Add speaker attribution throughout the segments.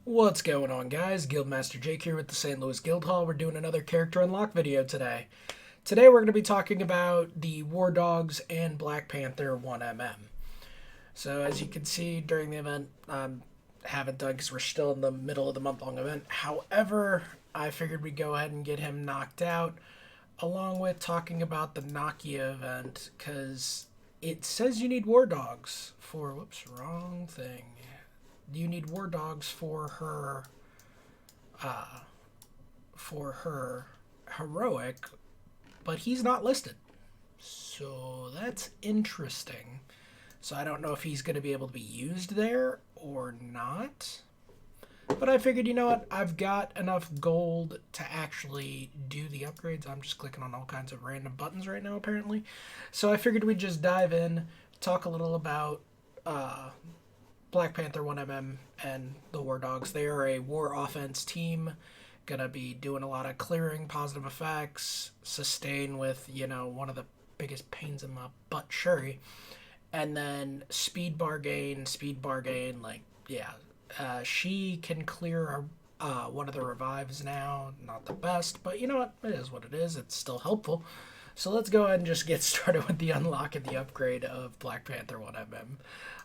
Speaker 1: What's going on, guys? Guildmaster Jake here with the St. Louis Guildhall. We're doing another character unlock video today. Today we're going to be talking about the War Dogs and Black Panther 1mm. So as you can see during the event, haven't done because we're still in the middle of the month-long event. However, I figured we'd go ahead and get him knocked out, along with talking about the Nakia event, because it says you need War Dogs for, whoops, wrong thing. You need War Dogs for her heroic, but he's not listed. So that's interesting. So I don't know if he's going to be able to be used there or not. But I figured, you know what? I've got enough gold to actually do the upgrades. I'm just clicking on all kinds of random buttons right now, apparently. So I figured we'd just dive in, talk a little about Black Panther 1mm and the War Dogs. They are a war offense team. Gonna be doing a lot of clearing, positive effects, sustain with, one of the biggest pains in my butt, Shuri. And then speed bar gain, like, yeah. She can clear one of the revives now. Not the best, but you know what? It is what it is. It's still helpful. So let's go ahead and just get started with the unlock and the upgrade of Black Panther 1mm.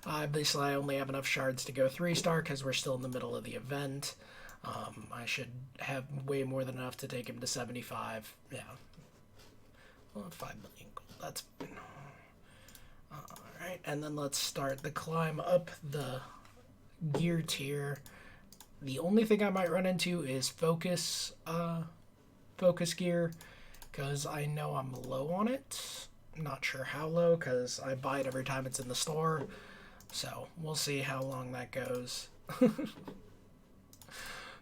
Speaker 1: Obviously, I only have enough shards to go 3-star because we're still in the middle of the event. I should have way more than enough to take him to 75. Yeah. Well, 5 million gold. That's fine. Alright, and then let's start the climb up the gear tier. The only thing I might run into is focus gear, because I know I'm low on it. I'm not sure how low, because I buy it every time it's in the store. So we'll see how long that goes.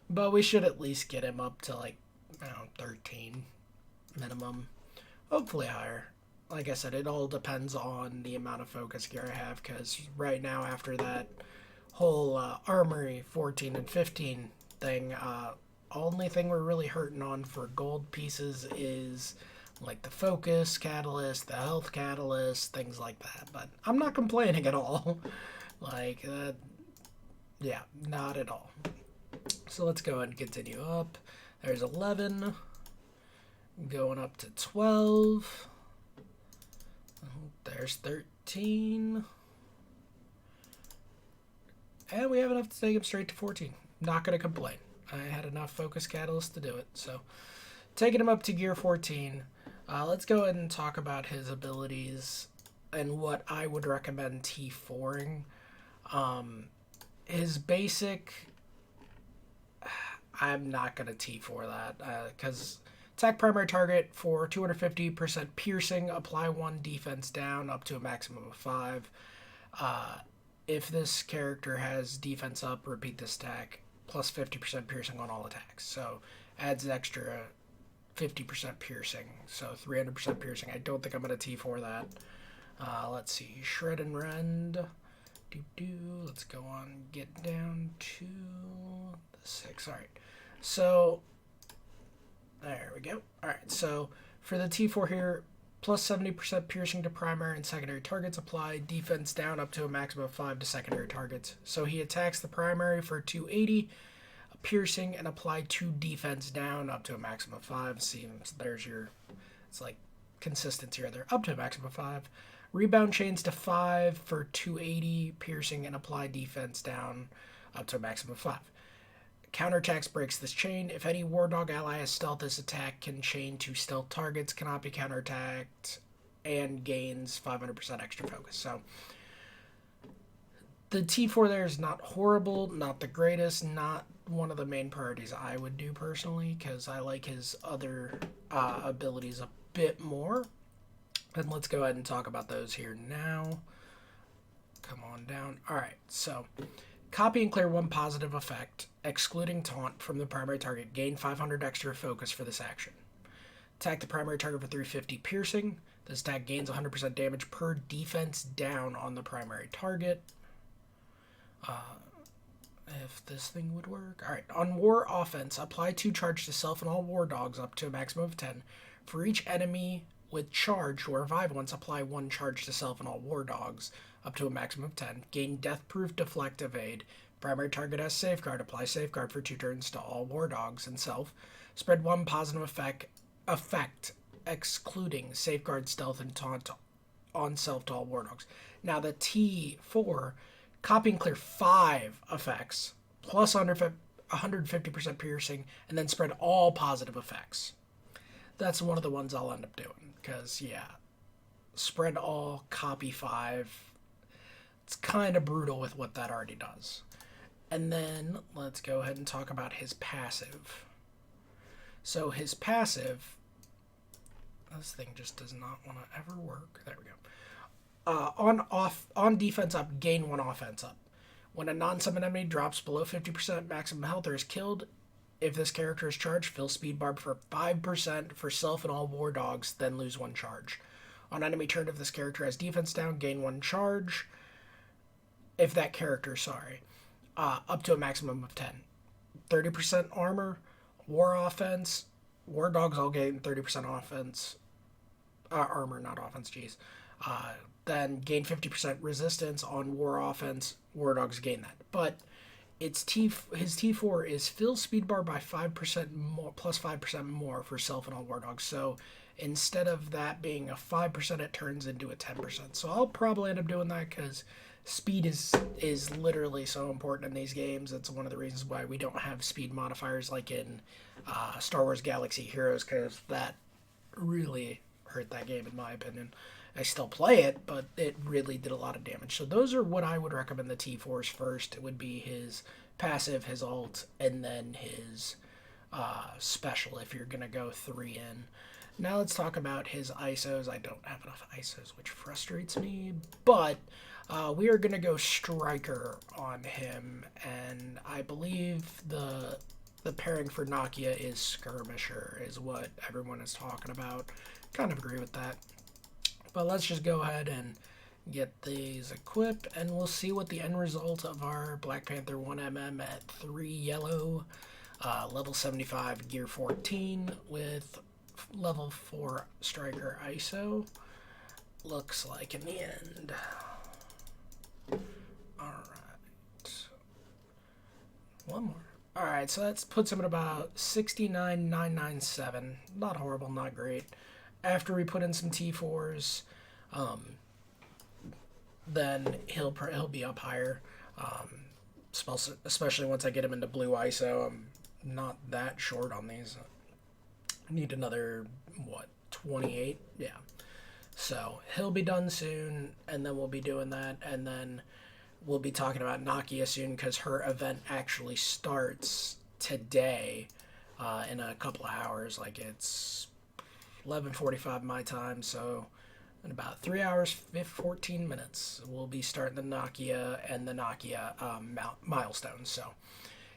Speaker 1: But we should at least get him up to, like, I don't know, 13 minimum. Hopefully higher. Like I said, it all depends on the amount of focus gear I have, because right now, after that whole armory 14 and 15 thing, only thing we're really hurting on for gold pieces is like the focus catalyst, the health catalyst, things like that. But I'm not complaining at all. Like, yeah, not at all. So let's go ahead and continue up. There's 11. Going up to 12. There's 13. And we have enough to take him straight to 14. Not going to complain. I had enough focus catalyst to do it. So taking him up to gear 14. Let's go ahead and talk about his abilities and what I would recommend T4ing. His basic, I'm not going to T4 that because attack primary target for 250% piercing, apply 1 defense down up to a maximum of 5. If this character has defense up, repeat this attack, plus 50% piercing on all attacks. So adds an extra 50% piercing, so 300% piercing. I don't think I'm going to T4 that. Let's see, Shred and Rend. Let's go on, get down to the 6. All right, so there we go. All right, so for the T4 here, plus 70% piercing to primary and secondary targets, apply defense down up to a maximum of 5 to secondary targets. So he attacks the primary for 280 piercing and apply 2 defense down up to a maximum of 5. See, there's your, it's like consistency right there, up to a maximum of 5. Rebound chains to 5 for 280 piercing and apply defense down up to a maximum of 5. Counterattacks breaks this chain. If any War Dog ally has stealth, this attack can chain to stealth targets, cannot be counterattacked, and gains 500% extra focus. So the T4 there is not horrible, not the greatest, not one of the main priorities I would do personally, because I like his other abilities a bit more. And let's go ahead and talk about those here now. Come on down. All right, so copy and clear 1 positive effect, excluding taunt, from the primary target. Gain 500 extra focus for this action. Attack the primary target for 350 piercing. This attack gains 100% damage per defense down on the primary target. If this thing would work. All right, on war offense, apply 2 charge to self and all war dogs up to a maximum of 10. For each enemy with charge or revive once, apply 1 charge to self and all war dogs up to a maximum of 10. Gain death proof, deflect, evade, Primary target has Safeguard. Apply Safeguard for 2 turns to all War Dogs and self. Spread 1 positive effect excluding Safeguard, Stealth, and Taunt on self to all War Dogs. Now the T4, copy and clear 5 effects, plus 150% piercing, and then spread all positive effects. That's one of the ones I'll end up doing, because, yeah, spread all, copy 5. It's kind of brutal with what that already does. And then let's go ahead and talk about his passive. So his passive, this thing just does not want to ever work. There we go. On defense up, gain 1 offense up. When a non-summon enemy drops below 50% maximum health or is killed, if this character is charged, fill speed barb for 5% for self and all War Dogs, then lose 1 charge. On enemy turn, if this character has defense down, gain 1 charge. If that character, up to a maximum of 10. 30% armor, war offense, War Dogs all gain 30% offense. Armor, not offense, jeez. Then gain 50% resistance on war offense. War Dogs gain that. But his T4 is fill speed bar by 5% more, plus 5% more for self and all War Dogs. So instead of that being a 5%, it turns into a 10%. So I'll probably end up doing that because speed is literally so important in these games. It's one of the reasons why we don't have speed modifiers like in Star Wars Galaxy Heroes, because that really hurt that game in my opinion. I still play it, but it really did a lot of damage. So those are what I would recommend the T4s first. It would be his passive, his ult, and then his special if you're going to go 3 in. Now let's talk about his ISOs. I don't have enough ISOs, which frustrates me, but we are going to go Striker on him, and I believe the pairing for Nakia is Skirmisher is what everyone is talking about. Kind of agree with that. But let's just go ahead and get these equipped, and we'll see what the end result of our Black Panther 1mm at 3 yellow, level 75, gear 14, with level 4 Striker ISO looks like in the end. Alright. One more. Alright, so that puts him at about 69,997. Not horrible, not great. After we put in some T4s, then he'll be up higher. Especially once I get him into blue ISO. I'm not that short on these. I need another, 28? Yeah. So he'll be done soon, and then we'll be doing that, and then we'll be talking about Nakia soon because her event actually starts today in a couple of hours. Like, it's 11:45 my time, so in about 3 hours, 14 minutes, we'll be starting the Nakia and the Nakia milestones. So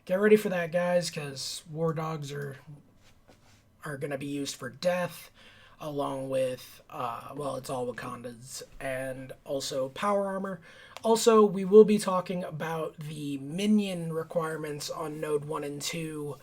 Speaker 1: get ready for that, guys, because War Dogs are going to be used for death, along with, it's all Wakandans, and also power armor. Also, we will be talking about the minion requirements on Node 1 and 2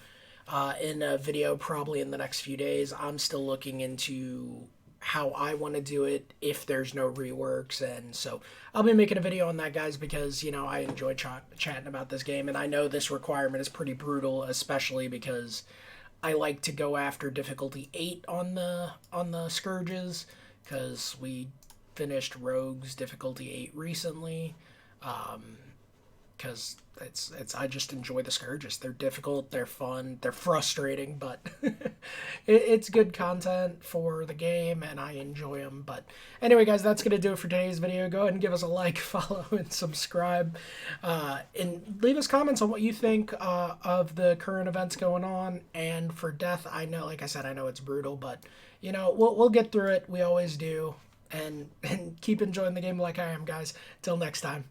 Speaker 1: in a video probably in the next few days. I'm still looking into how I want to do it if there's no reworks, and so I'll be making a video on that, guys, because, I enjoy chatting about this game, and I know this requirement is pretty brutal, especially because I like to go after difficulty 8 on the Scourges, because we finished Rogue's difficulty 8 recently, because I just enjoy the Scourges. They're difficult, they're fun, they're frustrating, but it's good content for the game, and I enjoy them. But anyway, guys, that's going to do it for today's video. Go ahead and give us a like, follow, and subscribe, and leave us comments on what you think of the current events going on. And for death, I know, like I said, I know it's brutal, but, we'll get through it. We always do. And keep enjoying the game like I am, guys. Till next time.